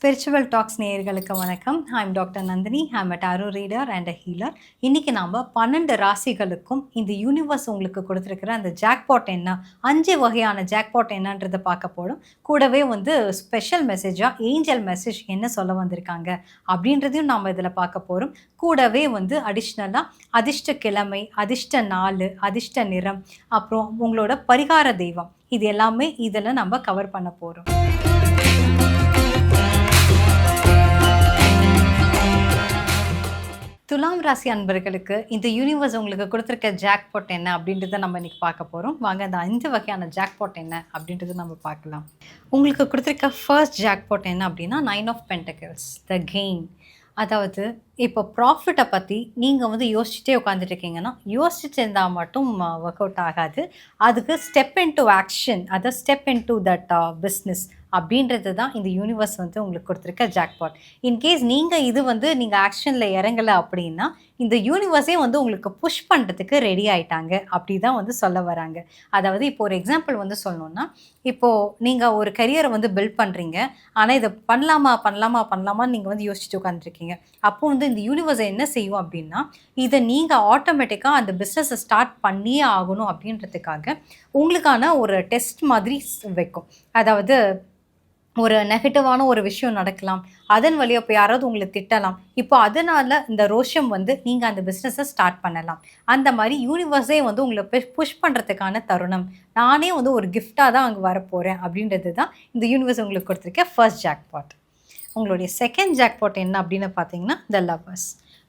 Spiritual tax நேயர்களுக்கு வணக்கம். I'm doctor Nandini. I'm a tarot reader and a healer. இன்னைக்கு நாம 12 ராசிகளுக்கும் இந்த யூனிவர்ஸ் உங்களுக்கு கொடுத்துருக்கிற அந்த ஜாக்பாட் என்ன, 5 வகையான ஜாக்பாட் என்னன்றதை பார்க்க போறோம். கூடவே ஸ்பெஷல் மெசேஜா ஏஞ்சல் மெசேஜ் என்ன சொல்ல வந்திருக்காங்க அப்படின்றதையும் நாம இதில் பார்க்க போறோம். கூடவே அடிஷ்னலா அதிர்ஷ்ட கிழமை, அதிர்ஷ்ட நாள், அதிர்ஷ்ட நிறம், அப்புறம் உங்களோட பரிகார தெய்வம், இது எல்லாமே இதில் நம்ம கவர் பண்ண போறோம். துலாம் ராசி அன்பர்களுக்கு இந்த யூனிவர்ஸ் உங்களுக்கு கொடுத்துருக்க ஜாக்பாட் என்ன அப்படின்றத நம்ம இன்னைக்கு பார்க்க போகிறோம். வாங்க அந்த 5 வகையான ஜாக்பாட் என்ன அப்படின்றத நம்ம பார்க்கலாம். உங்களுக்கு கொடுத்துருக்க ஃபர்ஸ்ட் ஜாக்பாட் என்ன அப்படின்னா 9 ஆஃப் பென்டக்கிள்ஸ், த கெயின். அதாவது இப்போ ப்ராஃபிட்டை பற்றி நீங்கள் யோசிச்சுட்டே உட்காந்துட்டு இருக்கீங்கன்னா, யோசிச்சுட்டு இருந்தால் மட்டும் ஒர்க் அவுட் ஆகாது. அதுக்கு ஸ்டெப் இன் டு ஆக்ஷன், அதை step in to that business அப்படின்றது தான் இந்த யூனிவர்ஸ் உங்களுக்கு கொடுத்துருக்க ஜாக்பாட். இன்கேஸ் நீங்கள் நீங்கள் ஆக்ஷனில் இறங்கலை அப்படின்னா, இந்த யூனிவர்ஸே உங்களுக்கு புஷ் பண்ணுறதுக்கு ரெடி ஆகிட்டாங்க அப்படி தான் சொல்ல வராங்க. அதாவது இப்போ ஒரு எக்ஸாம்பிள் சொல்லணுன்னா, இப்போது நீங்கள் ஒரு கரியரை பில்ட் பண்ணுறீங்க. ஆனால் இதை பண்ணலாமான்னு நீங்கள் யோசிச்சுட்டு உட்காந்துருக்கீங்க. அப்போ இந்த யூனிவர்ஸ் என்ன செய்யும் அப்படின்னா, இதை நீங்கள் ஆட்டோமேட்டிக்காக அந்த பிஸ்னஸை ஸ்டார்ட் பண்ணியே ஆகணும் அப்படின்றதுக்காக உங்களுக்கான ஒரு டெஸ்ட் மாதிரி வைக்கும். அதாவது ஒரு நெகட்டிவான ஒரு விஷயம் நடக்கலாம், அதன் வழியாக இப்போ யாராவது உங்களை திட்டலாம். இப்போ அதனால் இந்த ரோஷம் நீங்கள் அந்த பிஸ்னஸை ஸ்டார்ட் பண்ணலாம். அந்த மாதிரி யூனிவர்ஸே உங்களை புஷ் பண்ணுறதுக்கான தருணம். நானே ஒரு கிஃப்டாக தான் அங்கே வரப்போகிறேன் அப்படின்றது தான் இந்த யூனிவர்ஸ் உங்களுக்கு கொடுத்துருக்க ஃபர்ஸ்ட் ஜாக்பாட். உங்களுடைய செகண்ட் ஜாக்பாட் என்ன அப்படின்னு பார்த்தீங்கன்னா த லவ்வர்ஸ்.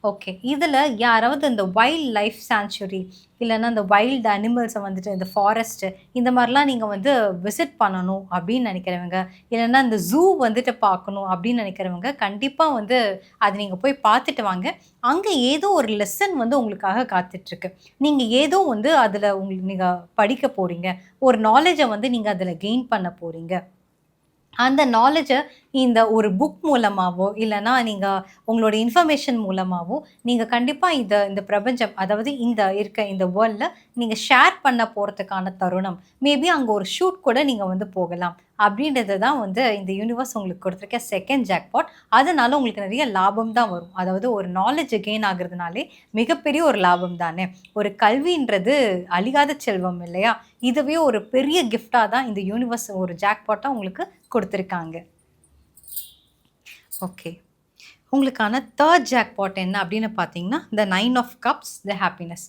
ஓகே, இதில் யாராவது இந்த வைல்ட் லைஃப் சாங்சுரி இல்லைன்னா இந்த வைல்டு அனிமல்ஸை இந்த ஃபாரஸ்ட்டு இந்த மாதிரிலாம் நீங்கள் விசிட் பண்ணணும் அப்படின்னு நினைக்கிறவங்க, இல்லைன்னா இந்த ஜூ பார்க்கணும் அப்படின்னு நினைக்கிறவங்க கண்டிப்பாக அது நீங்கள் போய் பார்த்துட்டு வாங்க. அங்கே ஏதோ ஒரு லெசன் உங்களுக்காக காத்துட்ருக்கு. நீங்கள் ஏதோ அதில் உங்களுக்கு நீங்கள் படிக்க போகிறீங்க, ஒரு நாலேஜை நீங்கள் அதில் கெயின் பண்ண போகிறீங்க. அந்த நாலேஜை இந்த ஒரு புக் மூலமாகவோ இல்லைனா நீங்கள் உங்களோட இன்ஃபர்மேஷன் மூலமாகவோ நீங்கள் கண்டிப்பாக இந்த பிரபஞ்சம், அதாவது இந்த வேர்ல்டில் நீங்கள் ஷேர் பண்ண போகிறதுக்கான தருணம். மேபி அங்கே ஒரு ஷூட் கூட நீங்கள் போகலாம். அப்படின்றது தான் இந்த யூனிவர்ஸ் உங்களுக்கு கொடுத்துருக்க செகண்ட் ஜாக்பாட். அதனால உங்களுக்கு நிறைய லாபம் தான் வரும். அதாவது ஒரு நாலேஜ் கெயின் ஆகுறதுனாலே மிகப்பெரிய ஒரு லாபம் தானே. ஒரு கல்வின்றது அழியாத செல்வம் இல்லையா? இதுவே ஒரு பெரிய கிஃப்டாக தான் இந்த யூனிவர்ஸ் ஒரு ஜாக்பாட்டாக உங்களுக்கு கொடுத்துருக்காங்க. ஓகே, உங்களுக்கான தேர்ட் ஜாக்பாட் என்ன அப்படின்னு பார்த்தீங்கன்னா த 9 ஆஃப் கப்ஸ், த ஹாப்பினஸ்.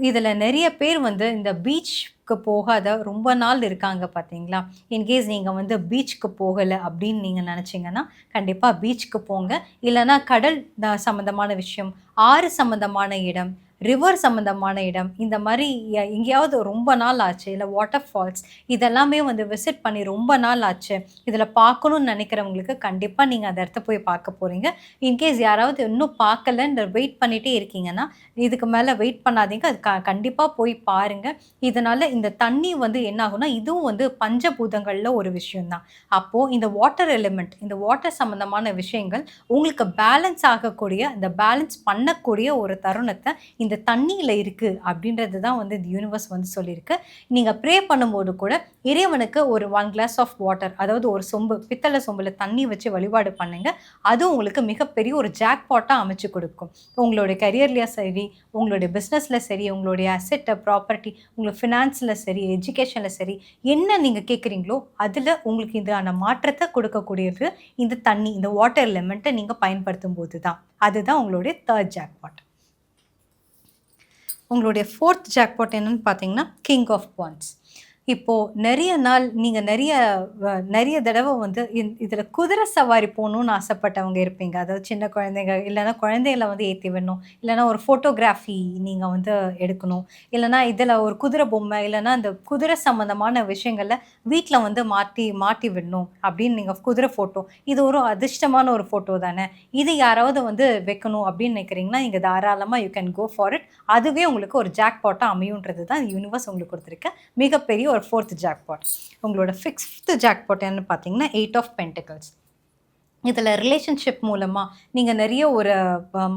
இதில் நிறைய பேர் இந்த பீச்சுக்கு போகாத ரொம்ப நாள் இருக்காங்க பார்த்தீங்களா? இன்கேஸ் நீங்கள் பீச்சுக்கு போகலை அப்படின்னு நீங்கள் நினச்சிங்கன்னா கண்டிப்பாக பீச்சுக்கு போங்க. இல்லைனா கடல் சம்மந்தமான விஷயம், ஆறு சம்மந்தமான இடம், ரிவர் சம்மந்தமான இடம், இந்த மாதிரி எங்கேயாவது ரொம்ப நாள் ஆச்சு, இல்லை வாட்டர் ஃபால்ஸ், இதெல்லாமே விசிட் பண்ணி ரொம்ப நாள் ஆச்சு, இதில் பார்க்கணுன்னு நினைக்கிறவங்களுக்கு கண்டிப்பாக நீங்கள் அந்த இடத்த போய் பார்க்க போகிறீங்க. இன்கேஸ் யாராவது இன்னும் பார்க்கல, இந்த வெயிட் பண்ணிகிட்டே இருக்கீங்கன்னா இதுக்கு மேலே வெயிட் பண்ணாதீங்க, அது கண்டிப்பாக போய் பாருங்கள். இதனால் இந்த தண்ணி என்ன ஆகும்னா, இதுவும் பஞ்சபூதங்களில் ஒரு விஷயம்தான். அப்போது இந்த வாட்டர் எலிமெண்ட், இந்த வாட்டர் சம்மந்தமான விஷயங்கள் உங்களுக்கு பேலன்ஸ் ஆகக்கூடிய, இந்த பேலன்ஸ் பண்ணக்கூடிய ஒரு தருணத்தை இந்த தண்ணியில் இருக்குது அப்படின்றது தான் இந்த யூனிவர்ஸ் சொல்லியிருக்கு. நீங்கள் ப்ரே பண்ணும்போது கூட இறைவனுக்கு ஒரு 1 glass ஆஃப் வாட்டர், அதாவது ஒரு சொம்பு, பித்தளை சொம்பில் தண்ணி வச்சு வழிபாடு பண்ணுங்க. அது உங்களுக்கு மிகப்பெரிய ஒரு ஜாக்பாட்டாக அமைச்சு கொடுக்கும். உங்களுடைய கரியர்லையும் சரி, உங்களுடைய பிஸ்னஸில் சரி, உங்களுடைய அசெட் ப்ராப்பர்ட்டி, உங்களுக்கு ஃபினான்ஸில் சரி, எஜுகேஷனில் சரி, என்ன நீங்கள் கேட்குறீங்களோ அதில் உங்களுக்கு இதான மாற்றத்தை கொடுக்கக்கூடியது இந்த தண்ணி, இந்த வாட்டர் எலிமெண்ட்டை நீங்கள் பயன்படுத்தும் போது தான். அதுதான் உங்களுடைய தேர்ட் ஜாக்பாட். உங்களுடைய ஃபோர்த் ஜாக்பாட் என்னன்னு பார்த்தீங்கன்னா கிங் ஆஃப் வாண்ட்ஸ். இப்போது நிறைய நாள் நீங்கள் நிறைய தடவை இதில் குதிரை சவாரி போகணுன்னு ஆசைப்பட்டவங்க இருப்பீங்க. அதாவது சின்ன குழந்தைங்க, இல்லைனா குழந்தைகளை ஏற்றி விடணும், இல்லைனா ஒரு ஃபோட்டோகிராஃபி நீங்கள் எடுக்கணும், இல்லைனா இதில் ஒரு குதிரை பொம்மை, இல்லைனா இந்த குதிரை சம்மந்தமான விஷயங்களில் வீட்டில் மாட்டி விடணும் அப்படின்னு நீங்கள் குதிரை ஃபோட்டோ, இது ஒரு அதிர்ஷ்டமான ஒரு ஃபோட்டோ தானே. இது யாராவது வைக்கணும் அப்படின்னு நினைக்கிறீங்கன்னா நீங்கள் தாராளமாக you can go for it. அதுவே உங்களுக்கு ஒரு ஜாக்பாட்டாக அமையுன்றது தான் யூனிவர்ஸ் உங்களுக்கு கொடுத்துருக்க மிகப்பெரிய ஒரு ஃபோர்த் ஜாக்பாட். உங்களோட ஃபிஃப்த் ஜாக்பாட் என்னன்னு பார்த்தீங்கன்னா 8 ஆஃப் பென்டிகல்ஸ். இதில ரிலேஷன்ஷிப் மூலமா நீங்க நிறைய ஒரு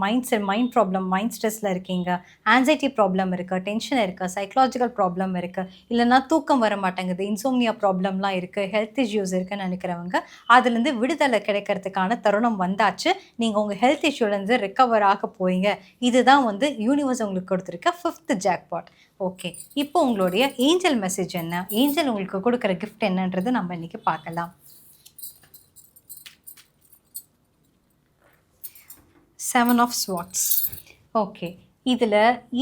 மைண்ட் ப்ராப்ளம், மைண்ட் ஸ்ட்ரெஸ்ல இருக்கீங்க. ஆங்சைட்டி ப்ராப்ளம் இருக்கு, டென்ஷன் இருக்கு, சைக்காலஜிக்கல் ப்ராப்ளம் இருக்கு. இல்லன்னா தூக்கம் வர மாட்டேங்குது, இன்சோம்னியா ப்ராப்ளம்லாம் இருக்கு, ஹெல்த் இஷ்யூஸ் இருக்குன்னு நினைக்கிறவங்க, அதிலிருந்து விடுதலை கிடைக்கிறதுக்கான தருணம் வந்தாச்சு. நீங்க உங்க ஹெல்த் இஷ்யூலேருந்து ரிகவர் ஆக போறீங்க. இதுதான் வந்து யூனிவர்ஸ் உங்களுக்கு கொடுத்திருக்க 5த் ஜாக்பாட். ஓகே. இப்போ உங்களுடைய ஏஞ்சல் மெசேஜ் என்ன? ஏஞ்சல் உங்களுக்கு குடுக்குற கிஃப்ட் என்னன்றது நம்ம இன்னைக்கு பார்க்கலாம். 7 ஆஃப் ஸ்வார்ட்ஸ். ஓகே. இதில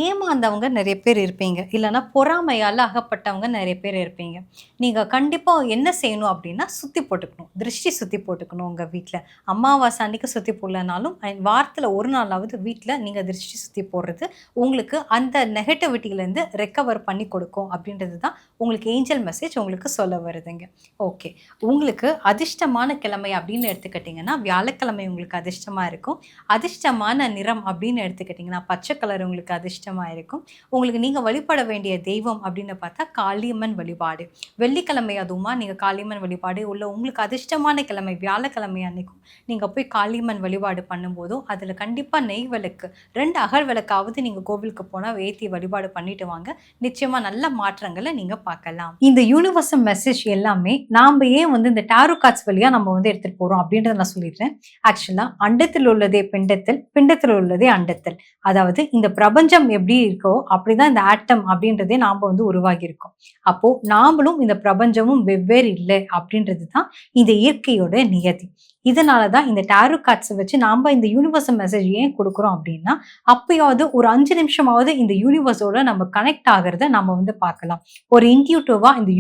ஏமாந்தவங்க நெறைய பேர் இருப்பீங்க. இல்லன்னா பொறாமையால அகப்பட்டவங்க நெறைய பேர் இருப்பீங்க. நீங்க கண்டிப்பா என்ன செய்யணும் அப்டின்னா, சுத்தி போட்டுக்கணும். திருஷ்டி சுத்தி போட்டுக்கணும் உங்க வீட்ல. அமாவாசை அன்னைக்கு சுத்தி போடலனாலும், வாரத்துல ஒரு நாளாவது வீட்ல நீங்க திருஷ்டி சுத்தி போடுறது, உங்களுக்கு அந்த நெகட்டிவிட்டிலருந்து ரெக்கவர் பண்ணி கொடுக்கும் அப்டின்றது தான் உங்களுக்கு ஏஞ்சல் மெசேஜ் உங்களுக்கு சொல்ல வருதுங்க. ஓகே. உங்களுக்கு அதிர்ஷ்டமான கிழமை அப்டின்னு எடுத்துக்கிட்டீங்கன்னா, வியாழக்கிழமை உங்களுக்கு அதிர்ஷ்டமா இருக்கும். அதிர்ஷ்டமான நிறம் அப்படின்னு எடுத்துக்கிட்டிங்கன்னா, பச்சை கலர் உங்களுக்கு அதிர்ஷ்டமா இருக்கும். உங்களுக்கு நீங்க வழிபட வேண்டிய தெய்வம் அப்படின்னு பார்த்தா, காளியம்மன் வழிபாடு. வெள்ளிக்கிழமை அதுவுமா நீங்க காளியம்மன் வழிபாடு உள்ள உங்களுக்கு அதிர்ஷ்டமான கிழமை வியாழக்கிழமை அன்னைக்கும் நீங்க போய் காளியம்மன் வழிபாடு பண்ணும்போதும், அதில கண்டிப்பா நெய் விளக்கு 2 அகல் விளக்காவது நீங்க கோவிலுக்கு போனா ஏத்தி வழிபாடு பண்ணிட்டு வாங்க. நிச்சயமா நல்ல மாற்றங்கள நீங்க பார்க்கலாம். இந்த யூனிவர்சல் மெசேஜ் எல்லாமே நாம ஏன் வந்து இந்த டாரோ கார்ட்ஸ் வழியா நம்ம வந்து எடுத்துட்டு போறோம் அப்படின்றத நான் சொல்லிடுறேன். ஆக்சுவலா அண்டத்தில் உள்ளதே பிண்டத்தில், பிண்டத்தில் உள்ளதே அண்டத்தில். அதாவது இந்த பிரபஞ்சம் எப்படி இருக்கோ, அப்படிதான் இந்த ஆட்டம் அப்படின்றதே நாம வந்து உருவாகி இருக்கோம். அப்போ நாமளும் இந்த பிரபஞ்சமும் வெவ்வேறு இல்லை அப்படின்றது தான் இந்த இயற்கையோட நியதி. இதனால தான் இந்த டாரோ கார்ட்ஸ வச்சு நாம இந்த யூனிவர்சல் மெசேஜ் ஏன் குடுக்குறோம் அப்படின்னா, அப்பயாவது ஒரு 5 நிமிஷமாவது இந்த யூனிவர்ஸோட நம்ம கனெக்ட் ஆகுறத நம்ம வந்து பார்க்கலாம். ஒரு இன்ட்யூட்டிவா இந்த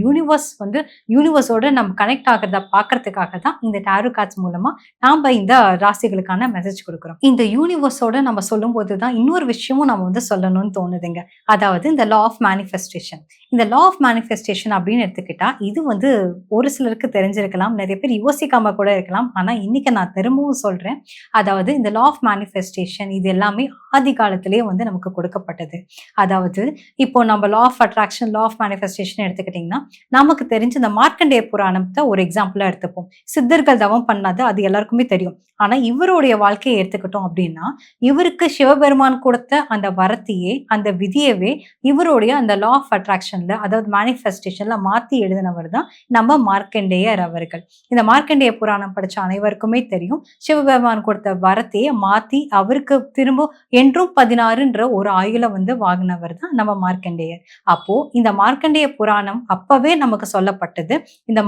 யூனிவர்ஸோட நம்ம கனெக்ட் ஆகுறத பார்க்கறதுக்காக தான் இந்த டாரோ கார்ட்ஸ் மூலமா நாம இந்த ராசிகளுக்கான மெசேஜ் குடுக்குறோம். இந்த யூனிவர்ஸோட நம்ம சொல்லும்போது தான் இன்னொரு விஷயமும் நம்ம வந்து சொல்லணும்னு தோணுதுங்க. அதாவது இந்த லா ஆஃப் மேனிஃபெஸ்டேஷன். இந்த லா ஆஃப் மேனிஃபெஸ்டேஷன் அப்படின்னு எடுத்துக்கிட்டா, இது வந்து ஒரு சிலருக்கு தெரிஞ்சிருக்கலாம். நெறைய பேர் யோசிக்காம கூட இருக்கலாம். ஆனா இன்னைக்கு நான் திரும்பவும் சொல்றேன். அதாவது இந்த லா ஆஃப் மேனிஃபெஸ்டேஷன் இது எல்லாமே ஆதி காலத்திலேயே வந்து நமக்கு கொடுக்கப்பட்டது. அதாவது இப்போ நம்ம law of attraction, law of manifestation எடுத்துக்கிட்டீங்கன்னா, நமக்கு தெரிஞ்ச இந்த மார்க்கண்டேய புராணத்த ஒரு எக்ஸாம்பிளா எடுத்துப்போம். சித்தர்கள் தவம் பண்ணது அது எல்லாருக்குமே தெரியும். ஆனா இவருடைய வாழ்க்கைய எடுத்துக்கிட்டோம் அப்படின்னா, இவருக்கு சிவபெருமான் கொடுத்த அந்த வரத்தையே, அந்த விதியவே இவருடைய அந்த லா ஆஃப் அட்ராக்ஷன்ல அதாவது மேனிஃபெஸ்டேஷன்ல மாத்தி எழுதினவர் தான் நம்ம மார்க்கண்டேயர் அவர்கள். இந்த மார்க்கண்டேய புராணம் படிச்ச அனைவருக்குமே தெரியும். சிவபெருமான் கொடுத்த வரத்தையே மாத்தி அவருக்கு திரும்ப என்றும் 16ன்ற ஒரு ஆயுள வந்து வாங்கினவர் தான் நம்ம மார்க்கண்டேயர். அப்போ இந்த மார்க்கண்டேய புராணம் அப்பவே நமக்கு சொல்லப்பட்டது. இந்த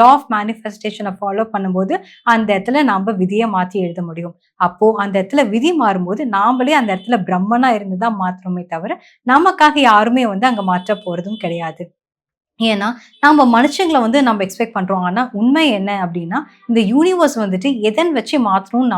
லா ஆஃப் மேனிஃபெஸ்டேஷன ஃபாலோ பண்ணும்போது அந்த இடத்துல நாம விதிய மாத்தி எழுத முடியும். அப்போ அந்த இடத்துல விதி மாறும்போது நாமளே அந்த இடத்துல பிரம்மனா இருந்து தான் மாத்துறோமே தவிர, நமக்காக யாருமே வந்து அங்க மாற்ற போறதும் கிடையாது. ஏன்னா, நாம மனுஷங்கள வந்து நம்ம எக்ஸ்பெக்ட் பண்றோம். ஆனா, உண்மை என்ன அப்டின்னா, இந்த யூனிவர்ஸ் வந்துட்டு எதன் வச்சு மாத்தணும்னு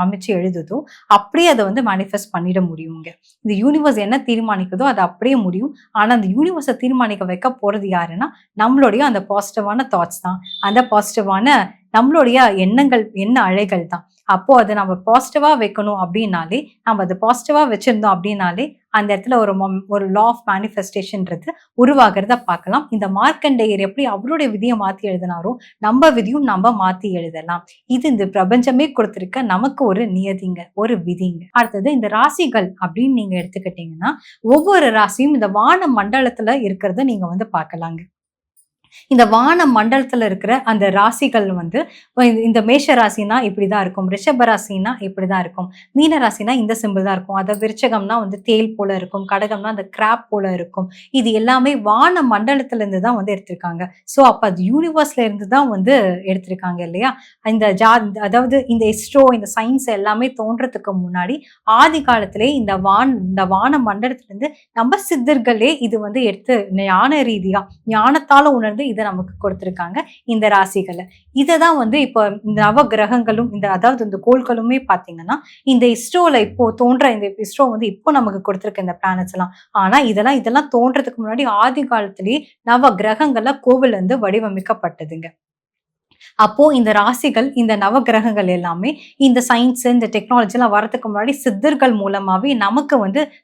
அமைச்சு எழுதுதோ, அப்படியே அத வந்து மேனிஃபெஸ்ட் பண்ணிட முடியுங்க. இந்த யூனிவர்ஸ் என்ன தீர்மானிக்குதோ, அது அப்படியே முடியும். ஆனா, அந்த யூனிவர்ஸ தீர்மானிக்க வைக்க போறது யாருன்னா, நம்மளுடைய அந்த பாசிட்டிவான தாட்ஸ் தான். அந்த பாசிட்டிவான நம்மளுடைய எண்ணங்கள், எண்ண அலைகள் தான். அப்போ அத நம்ம பாசிட்டிவா வைக்கணும் அப்டின்னாலே, நம்ம அத பாசிட்டிவா வச்சிருந்தோம் அப்டின்னாலே, அந்த இடத்துல ஒரு லா ஆஃப் மேனிஃபெஸ்டேஷன்றது உருவாகுறத பார்க்கலாம். இந்த மார்க்கண்டேயர் எப்படி அவருடைய விதிய மாத்தி எழுதினாரோ, நம்ம விதியும் நம்ம மாத்தி எழுதலாம். இது இந்த பிரபஞ்சமே கொடுத்திருக்க நமக்கு ஒரு நியதிங்க, ஒரு விதிங்க. அடுத்தது இந்த ராசிகள் அப்படின்னு நீங்க எடுத்துக்கிட்டீங்கன்னா, ஒவ்வொரு ராசியும் இந்த வான மண்டலத்துல இருக்கிறத நீங்க வந்து பார்க்கலாங்க. இந்த வான மண்டலத்துல இருக்கிற அந்த ராசிகள் வந்து இந்த மேஷ ராசினா இப்படிதான் இருக்கும். ரிஷப ராசினா இப்படிதான் இருக்கும். மீன ராசினா இந்த சிம்பிள் தான் இருக்கும். அத விருச்சகம்னா வந்து தேள் போல இருக்கும். கடகம்னா அந்த கிராப் போல இருக்கும். இது எல்லாமே வான மண்டலத்துல இருந்து தான் வந்து எடுத்திருக்காங்க. சோ அப்ப அது யூனிவர்ஸ்ல இருந்து தான் வந்து எடுத்திருக்காங்க இல்லையா? இந்த அதாவது இந்த இஸ்ரோ, இந்த சயின்ஸ் எல்லாமே தோன்றதுக்கு முன்னாடி ஆதி காலத்திலே இந்த வான மண்டலத்துல இருந்து நம்ம சித்தர்களே இது வந்து எடுத்து ஞான ரீதியா ஞானத்தால உணர்ந்து இத நமக்கு கொடுத்திருக்காங்க இந்த ராசிகள. இததான் வந்து இப்போ இந்த நவ கிரகங்களும் அதாவது இந்த கோள்களுமே பார்த்தீங்கன்னா, இந்த இஸ்ரோல இப்போ தோன்ற இந்த இஸ்ரோ வந்து இப்போ நமக்கு கொடுத்திருக்க இந்த பிளானட்ஸ் எல்லாம். ஆனா இதெல்லாம் தோன்றதுக்கு முன்னாடி ஆதி காலத்திலேயே நவ கிரகங்கள்ல கோவில் வந்து வடிவமைக்கப்பட்டதுங்க. அப்போ இந்த ராசிகள், இந்த நவகிரகங்கள் எல்லாமே இந்த சயின்ஸ், இந்த டெக்னாலஜிலாம் வரதுக்கு முன்னாடி சித்தர்கள் மூலமாவே நமக்கு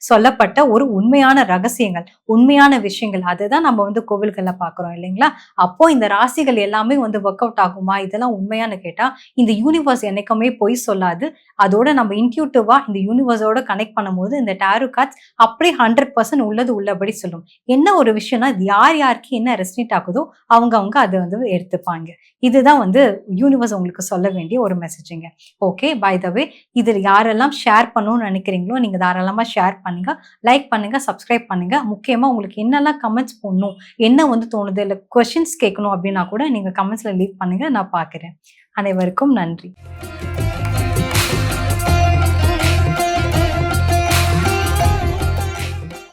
சொல்லப்பட்ட ஒரு உண்மையான ரகசியங்கள், உண்மையான விஷயங்கள். அததான் நம்ம கோவில்கள்ல பார்க்குறோம் இல்லைங்களா? அப்போ இந்த ராசிகள் எல்லாமே ஒர்க் அவுட் ஆகுமா? இதெல்லாம் உண்மையான்னு கேட்டா, இந்த யூனிவர்ஸ் என்னைக்குமே பொய் சொல்லாது. அதோட நம்ம இன்ட்யூட்டிவா இந்த யூனிவர்ஸோட கனெக்ட் பண்ணும்போது, இந்த டாரோ கார்ட்ஸ் அப்படியே 100% உள்ளது உள்ளபடி சொல்லும். என்ன ஒரு விஷயம்னா, இது யார் யாருக்கு என்ன ரெசனேட் ஆகுதோ, அவங்க அத எடுத்துப்பாங்க. இதுதான் யூனிவர்ஸ் உங்களுக்கு சொல்ல வேண்டிய ஒரு மெசேஜுங்க. ஓகே. பை த வே இதில யாரெல்லாம் ஷேர் பண்ணணும்னு நினைக்கிறீங்களோ, நீங்க தாராளமா ஷேர் பண்ணுங்க. லைக் பண்ணுங்க, சப்ஸ்கிரைப் பண்ணுங்க. முக்கியமா உங்களுக்கு என்னலாம் கமெண்ட்ஸ் போடணும், என்ன தோணுது, இல்ல கொஸ்டின்ஸ் கேட்கணும் அப்டின்னா கூட நீங்க கமெண்ட்ஸ்ல லீவ் பண்ணுங்க. நான் பார்க்குறேன். அனைவருக்கும் நன்றி.